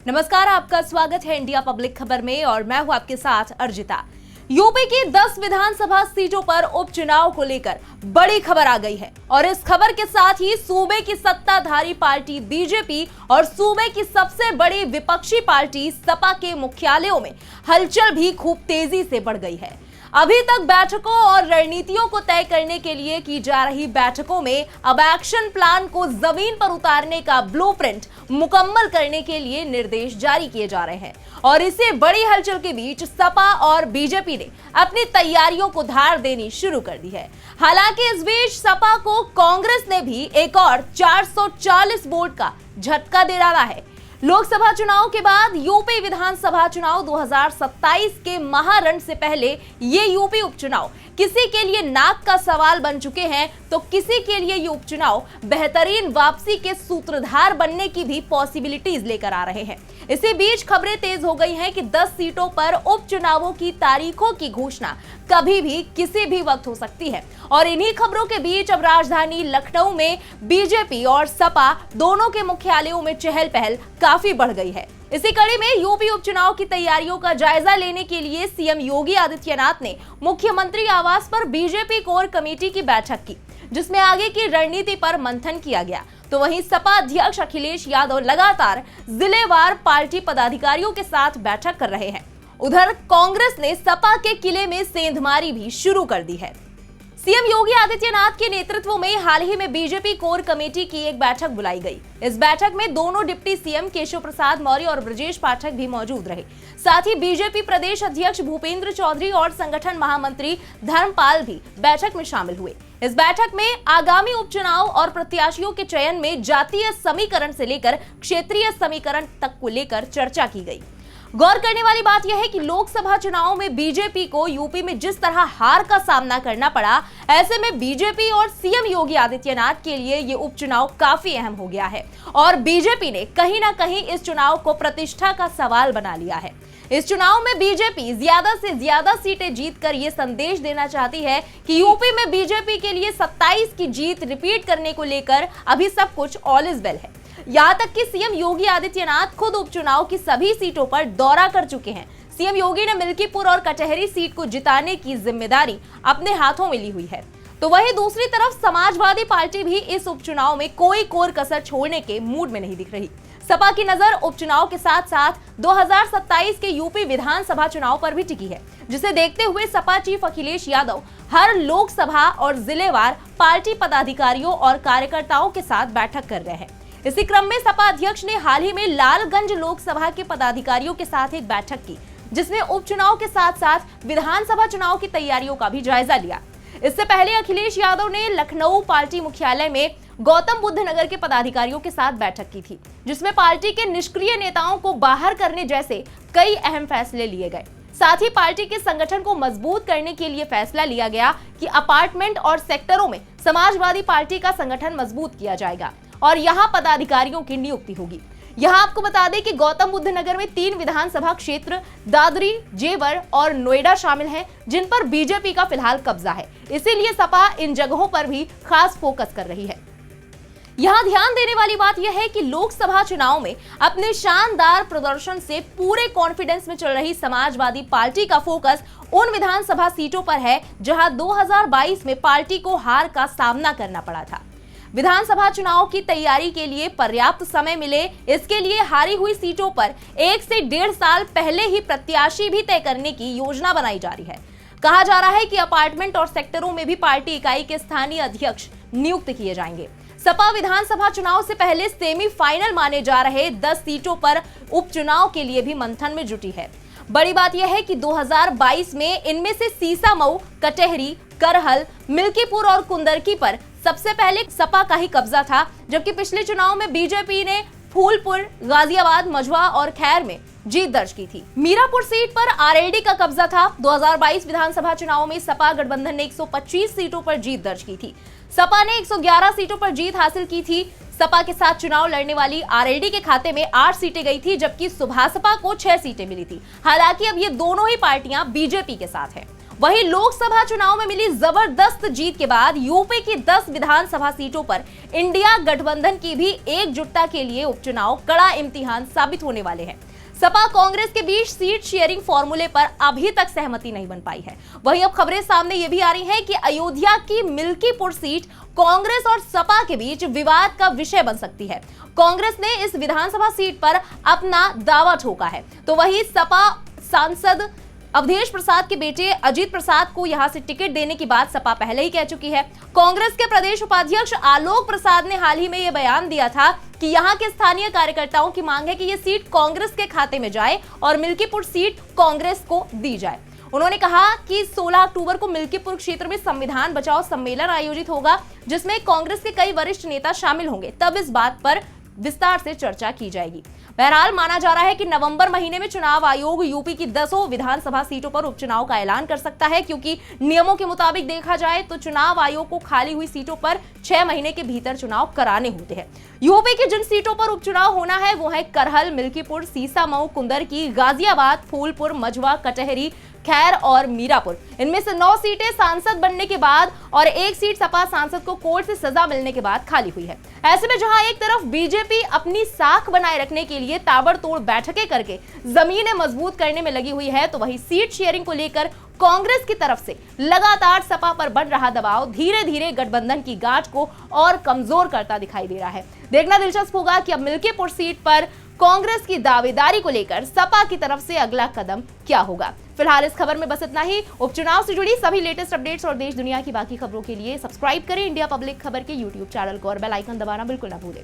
नमस्कार, आपका स्वागत है इंडिया पब्लिक खबर में और मैं हूं आपके साथ अर्जिता। यूपी की 10 विधानसभा सीटों पर उपचुनाव को लेकर बड़ी खबर आ गई है और इस खबर के साथ ही सूबे की सत्ताधारी पार्टी बीजेपी और सूबे की सबसे बड़ी विपक्षी पार्टी सपा के मुख्यालयों में हलचल भी खूब तेजी से बढ़ गई है। अभी तक बैठकों और रणनीतियों को तय करने के लिए की जा रही बैठकों में अब एक्शन प्लान को जमीन पर उतारने का ब्लूप्रिंट मुकम्मल करने के लिए निर्देश जारी किए जा रहे हैं और इसी बड़ी हलचल के बीच सपा और बीजेपी ने अपनी तैयारियों को धार देनी शुरू कर दी है। हालांकि इस बीच सपा को कांग्रेस ने भी एक और 440 वोट का झटका दे डाला है। लोकसभा चुनाव के बाद यूपी विधानसभा चुनाव 2027 के महारण से पहले ये यूपी उपचुनाव किसी के लिए नाक का सवाल बन चुके हैं तो किसी के लिए ये उपचुनाव बेहतरीन वापसी के सूत्रधार बनने की भी पॉसिबिलिटीज लेकर आ रहे हैं। इसी बीच खबरें तेज हो गई हैं कि 10 सीटों पर उपचुनावों की तारीखों की घोषणा कभी भी किसी भी वक्त हो सकती है और इन्हीं खबरों के बीच अब राजधानी लखनऊ में बीजेपी और सपा दोनों के मुख्यालयों में चहल पहल काफी बढ़ गई है। इसी कड़ी में यूपी उपचुनाव की तैयारियों का जायजा लेने के लिए सीएम योगी आदित्यनाथ ने मुख्यमंत्री आवास पर बीजेपी कोर कमेटी की बैठक की, जिसमें आगे की रणनीति पर मंथन किया गया। तो वहीं सपा अध्यक्ष अखिलेश यादव लगातार जिलेवार पार्टी पदाधिकारियों के साथ बैठक कर रहे हैं। उधर कांग्रेस ने सपा के किले में सेंधमारी भी शुरू कर दी है। सीएम योगी आदित्यनाथ के नेतृत्व में हाल ही में बीजेपी कोर कमेटी की एक बैठक बुलाई गई। इस बैठक में दोनों डिप्टी सीएम केशव प्रसाद मौर्य और ब्रजेश पाठक भी मौजूद रहे। साथ ही बीजेपी प्रदेश अध्यक्ष भूपेंद्र चौधरी और संगठन महामंत्री धर्मपाल भी बैठक में शामिल हुए। इस बैठक में आगामी उपचुनाव और प्रत्याशियों के चयन में जातीय समीकरण से लेकर क्षेत्रीय समीकरण तक को लेकर चर्चा की गई। गौर करने वाली बात यह है कि लोकसभा चुनाव में बीजेपी को यूपी में जिस तरह हार का सामना करना पड़ा, ऐसे में बीजेपी और सीएम योगी आदित्यनाथ के लिए ये उपचुनाव काफी अहम हो गया है और बीजेपी ने कहीं ना कहीं इस चुनाव को प्रतिष्ठा का सवाल बना लिया है। इस चुनाव में बीजेपी ज्यादा से ज्यादा सीटें जीतकर ये संदेश देना चाहती है कि यूपी में बीजेपी के लिए 27 की जीत रिपीट करने को लेकर अभी सब कुछ ऑल इज वेल है। यहाँ तक कि सीएम योगी आदित्यनाथ खुद उपचुनाव की सभी सीटों पर दौरा कर चुके हैं। सीएम योगी ने मिल्कीपुर और कचहरी सीट को जिताने की जिम्मेदारी अपने हाथों में ली हुई है। तो वहीं दूसरी तरफ समाजवादी पार्टी भी इस उपचुनाव में कोई कोर कसर छोड़ने के मूड में नहीं दिख रही। सपा की नजर उपचुनाव के साथ साथ 2027 के यूपी विधानसभा चुनाव पर भी टिकी है, जिसे देखते हुए सपा चीफ अखिलेश यादव हर लोकसभा और जिलेवार पार्टी पदाधिकारियों और कार्यकर्ताओं के साथ बैठक कर रहे हैं। इसी क्रम में सपा अध्यक्ष ने हाल ही में लालगंज लोकसभा के पदाधिकारियों के साथ एक बैठक की, जिसमें उपचुनाव के साथ साथ विधानसभा चुनाव की तैयारियों का भी जायजा लिया। इससे पहले अखिलेश यादव ने लखनऊ पार्टी मुख्यालय में गौतम बुद्ध नगर के पदाधिकारियों के साथ बैठक की थी, जिसमें पार्टी के निष्क्रिय नेताओं को बाहर करने जैसे कई अहम फैसले लिए गए। साथ ही पार्टी के संगठन को मजबूत करने के लिए फैसला लिया गया कि अपार्टमेंट और सेक्टरों में समाजवादी पार्टी का संगठन मजबूत किया जाएगा और यहां पदाधिकारियों की नियुक्ति होगी। यहां आपको बता दें कि गौतम बुद्ध नगर में 3 विधानसभा क्षेत्र दादरी, जेवर और नोएडा शामिल हैं, जिन पर बीजेपी का फिलहाल कब्जा है। इसीलिए सपा इन जगहों पर भी खास फोकस कर रही है। यहां ध्यान देने वाली बात यह है कि लोकसभा चुनाव में अपने शानदार प्रदर्शन से पूरे कॉन्फिडेंस में चल रही समाजवादी पार्टी का फोकस उन विधानसभा सीटों पर है जहां 2022 में पार्टी को हार का सामना करना पड़ा था। विधानसभा चुनाव की तैयारी के लिए पर्याप्त समय मिले, इसके लिए हारी हुई सीटों पर 1 से 1.5 साल पहले ही प्रत्याशी भी तय करने की योजना बनाई जा रही है। कहा जा रहा है कि अपार्टमेंट और सेक्टरों में भी पार्टी इकाई के स्थानीय अध्यक्ष नियुक्त किए जाएंगे। सपा विधानसभा चुनाव से पहले सेमीफाइनल माने जा रहे 10 सीटों पर उपचुनाव के लिए भी मंथन में जुटी है। बड़ी बात यह है कि 2022 में इनमें से सीसामऊ, कचहरी, करहल, मिल्कीपुर और कुंदरकी पर सबसे पहले सपा का ही कब्जा था, जबकि पिछले चुनाव में बीजेपी ने फूलपुर, गाजियाबाद, मझवा और खैर में जीत दर्ज की थी। मीरापुर सीट पर आरएलडी का कब्जा था। 2022 विधानसभा चुनाव में सपा गठबंधन ने 125 सीटों पर जीत दर्ज की थी। सपा ने 111 सीटों पर जीत हासिल की थी। सपा के साथ चुनाव लड़ने वाली आरएलडी के खाते में 8 सीटें गई थी, जबकि सुभासपा को 6 सीटें मिली थी। हालांकि अब ये दोनों ही पार्टियां बीजेपी के साथ हैं। वहीं लोकसभा चुनाव में मिली जबरदस्त जीत के बाद यूपी की 10 विधानसभा सीटों पर इंडिया गठबंधन की भी एकजुटता के लिए उपचुनाव कड़ा इम्तिहान साबित होने वाले हैं। सपा कांग्रेस के बीच सीट शेयरिंग फॉर्मूले पर अभी तक सहमति नहीं बन पाई है। वहीं अब खबरें सामने ये भी आ रही हैं कि अयोध्या की मिल्कीपुर सीट कांग्रेस और सपा के बीच विवाद का विषय बन सकती है। कांग्रेस ने इस विधानसभा सीट पर अपना दावा ठोका है, तो वहीं सपा सांसद अवधेश प्रसाद के बेटे अजीत प्रसाद को यहां से टिकट देने की बात सपा पहले ही कह चुकी है। कांग्रेस के प्रदेश उपाध्यक्ष आलोक प्रसाद ने हाल ही में यह बयान दिया था कि यहां के स्थानीय कार्यकर्ताओं की मांग है कि यह सीट कांग्रेस के खाते में जाए और मिल्कीपुर सीट कांग्रेस को दी जाए। उन्होंने कहा कि 16 अक्टूबर को मिल्कीपुर क्षेत्र में संविधान बचाओ सम्मेलन आयोजित होगा, जिसमें कांग्रेस के कई वरिष्ठ नेता शामिल होंगे, तब इस बात पर विस्तार से चर्चा की जाएगी। बहरहाल माना जा रहा है कि नवंबर महीने में चुनाव आयोग यूपी की 10 विधानसभा सीटों पर उपचुनाव का ऐलान कर सकता है, क्योंकि नियमों के मुताबिक देखा जाए तो चुनाव आयोग को खाली हुई सीटों पर 6 महीने के भीतर चुनाव कराने होते हैं। यूपी की जिन सीटों पर उपचुनाव होना है वो है करहल, मिल्कीपुर, सीसामऊ, कुंदरकी, गाजियाबाद, फूलपुर, मझवा, कटहरी, खैर और मीरापुर। इनमें से 9 सीटें सांसद बनने के बाद और 1 सीट सपा सांसद को कोर्ट से सजा मिलने के बाद खाली हुई है। ऐसे में जहां एक तरफ बीजेपी अपनी साख बनाए रखने के लिए ताबड़तोड़ बैठकें करके जमीनें मजबूत करने में लगी हुई है, तो वहीं सीट शेयरिंग को लेकर कांग्रेस की तरफ से लगातार सपा पर बढ़ रहा दबाव धीरे धीरे गठबंधन की गांठ को और कमजोर करता दिखाई दे रहा है। देखना दिलचस्प होगा कि अब मिल्कीपुर सीट पर कांग्रेस की दावेदारी को लेकर सपा की तरफ से अगला कदम क्या होगा। फिलहाल इस खबर में बस इतना ही। उपचुनाव से जुड़ी सभी लेटेस्ट अपडेट्स और देश दुनिया की बाकी खबरों के लिए सब्सक्राइब करें इंडिया पब्लिक खबर के यूट्यूब चैनल को और बेल आइकन दबाना बिल्कुल ना भूलें।